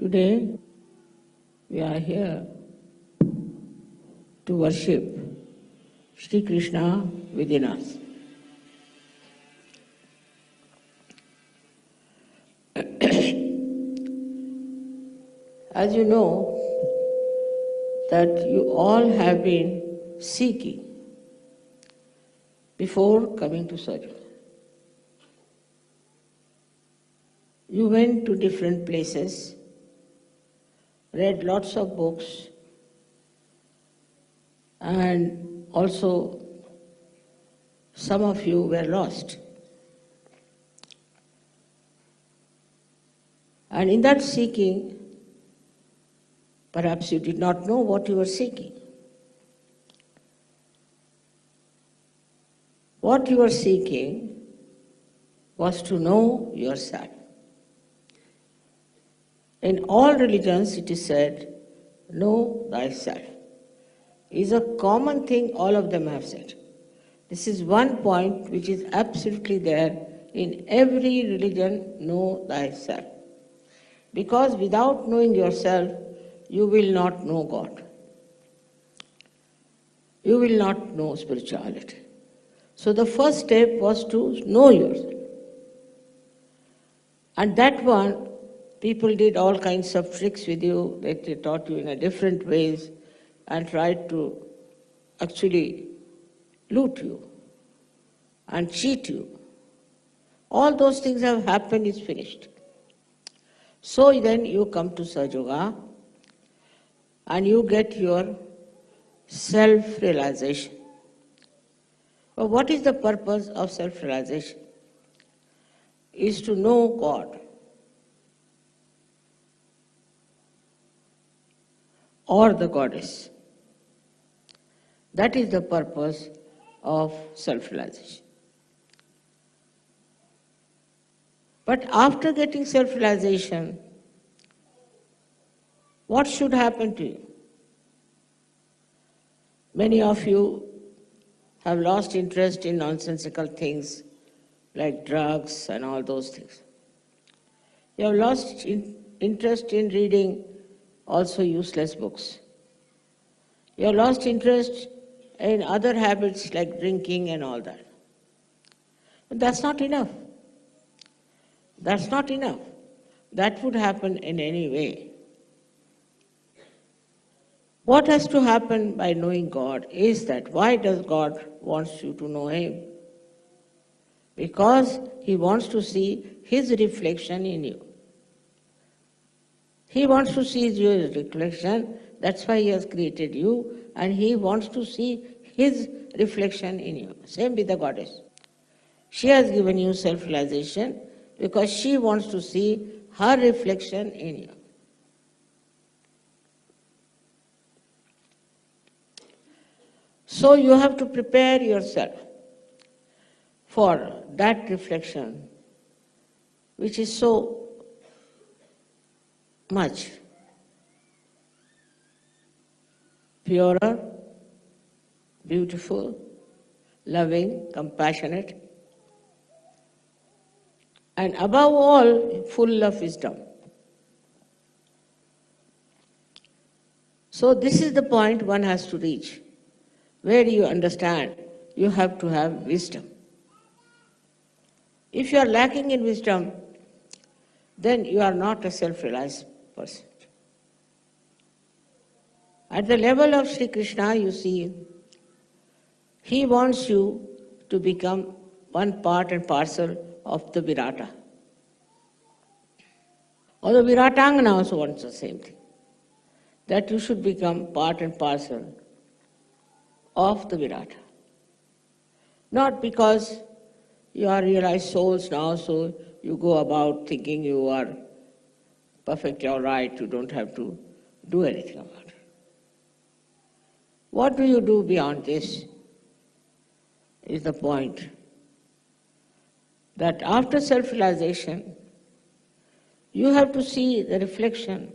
Today, we are here to worship Shri Krishna within us. As you know, that you all have been seeking before coming to Sahajayoga. You went to different places, read lots of books, and also some of you were lost. And in that seeking, perhaps you did not know what you were seeking. What you were seeking was to know yourself. In all religions it is said, know thyself. It is a common thing all of them have said. This is one point which is absolutely there in every religion, know thyself. Because without knowing yourself, you will not know God. You will not know spirituality. So the first step was to know yourself. And that one, people did all kinds of tricks with you, that they taught you in a different ways and tried to actually loot you and cheat you. All those things have happened, it's finished. So then you come to Sahajayoga and you get your self-realization. But what is the purpose of self-realization? Is to know God. Or the goddess. That is the purpose of self-realization. But after getting self-realization, what should happen to you? Many of you have lost interest in nonsensical things like drugs and all those things. You have lost interest in reading also useless books. You have lost interest in other habits like drinking and all that. But that's not enough. That's not enough. That would happen in any way. What has to happen by knowing God is that why does God want you to know Him? Because He wants to see His reflection in you. He wants to see your reflection, that's why He has created you, and He wants to see His reflection in you. Same with the goddess. She has given you self-realization because she wants to see her reflection in you. So you have to prepare yourself for that reflection, which is so much purer, beautiful, loving, compassionate, and above all, full of wisdom. So this is the point one has to reach, where you understand you have to have wisdom. If you are lacking in wisdom, then you are not a self-realized person. At the level of Sri Krishna, you see, He wants you to become one part and parcel of the Virata. Or the Viratangana also wants the same thing, that you should become part and parcel of the Virata. Not because you are realized souls now, so you go about thinking you are perfectly all right, you don't have to do anything about it. What do you do beyond this is the point. That after self-realization, you have to see the reflection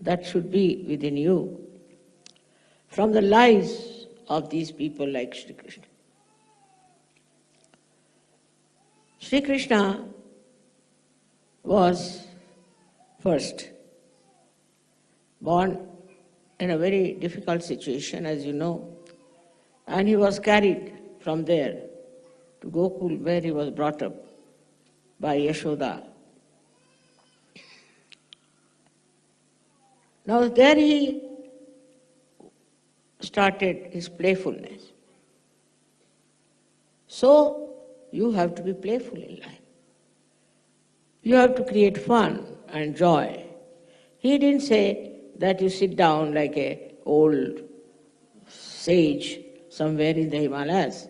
that should be within you from the lives of these people like Sri Krishna. Sri Krishna was first born in a very difficult situation, as you know, and he was carried from there to Gokul, where he was brought up by Yashoda. Now there he started his playfulness. So you have to be playful in life. You have to create fun and joy. He didn't say that you sit down like an old sage somewhere in the Himalayas,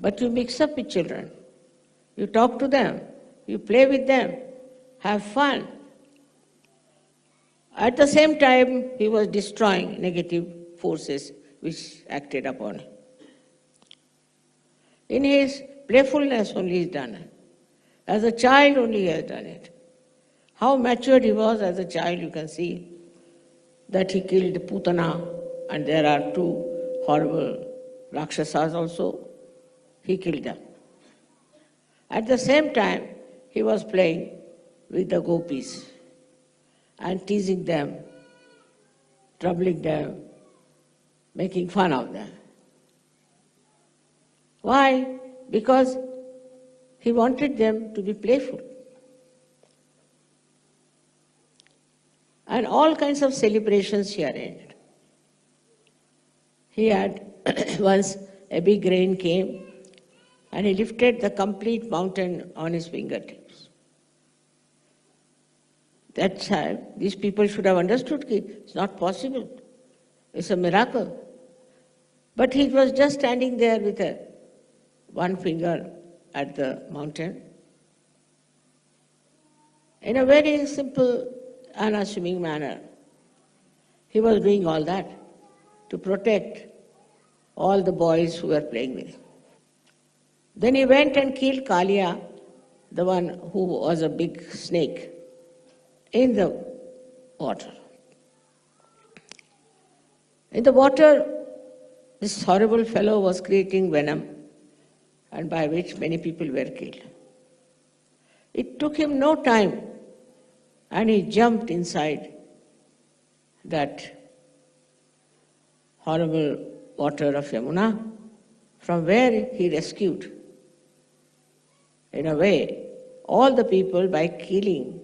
but you mix up with children. You talk to them, you play with them, have fun. At the same time, he was destroying negative forces which acted upon him. In his playfulness only he has done it. As a child only he has done it. How matured he was as a child, you can see that he killed Putana, and there are two horrible Rakshasas also. He killed them. At the same time, he was playing with the gopis and teasing them, troubling them, making fun of them. Why? Because he wanted them to be playful. And all kinds of celebrations he arranged. He had once a big rain came and he lifted the complete mountain on his fingertips. That time, these people should have understood that it's not possible. It's a miracle. But he was just standing there with one finger at the mountain. In a very simple, unassuming manner, he was doing all that to protect all the boys who were playing with him. Then he went and killed Kalia, the one who was a big snake, in the water. In the water, this horrible fellow was creating venom, and by which many people were killed. It took him no time, and he jumped inside that horrible water of Yamuna, from where he rescued, in a way, all the people by killing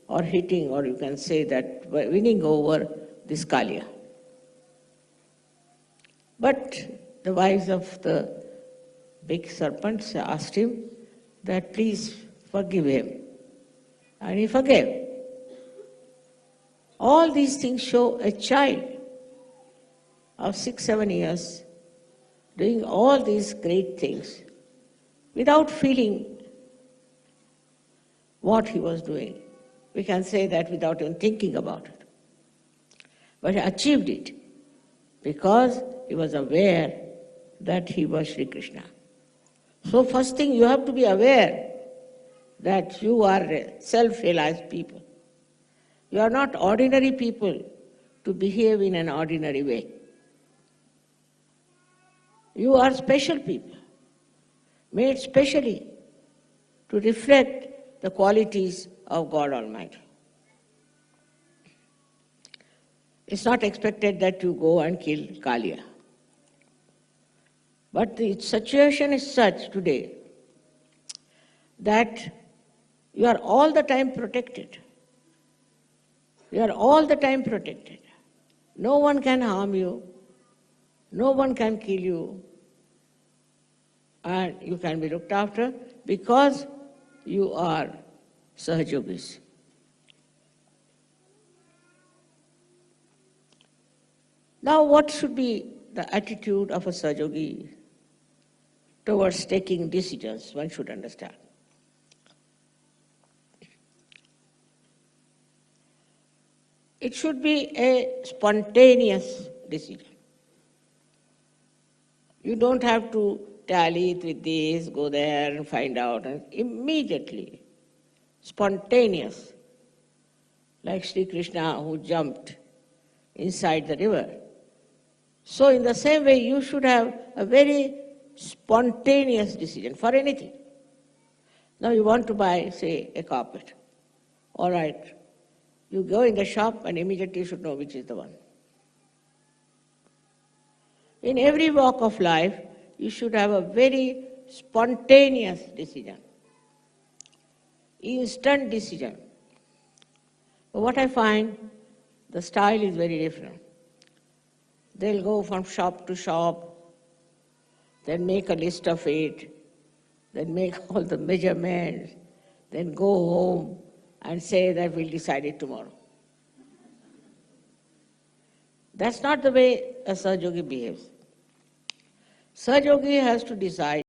or hitting, or you can say that by winning over this Kalia. But the wives of the big serpents asked him that please forgive him. And he forgave. All these things show a child of 6-7 years doing all these great things without feeling what he was doing. We can say that without even thinking about it. But he achieved it because he was aware that he was Sri Krishna. So first thing, you have to be aware that you are self-realized people. You are not ordinary people to behave in an ordinary way. You are special people, made specially to reflect the qualities of God Almighty. It's not expected that you go and kill Kalia. But the situation is such today that you are all the time protected. You are all the time protected. No one can harm you. No one can kill you. And you can be looked after because you are Sahajogis. Now, what should be the attitude of a Sahajogi towards taking decisions? One should understand. It should be a spontaneous decision. You don't have to tally it with this, go there and find out. And immediately, spontaneous, like Sri Krishna who jumped inside the river. So in the same way, you should have a very spontaneous decision for anything. Now you want to buy, say, a carpet. All right, you go in the shop and immediately you should know which is the one. In every walk of life, you should have a very spontaneous decision, instant decision. But what I find, the style is very different. They'll go from shop to shop, then make a list of it, then make all the measurements, then go home and say that we'll decide it tomorrow. That's not the way a Sahajayogi behaves. Sahajayogi has to decide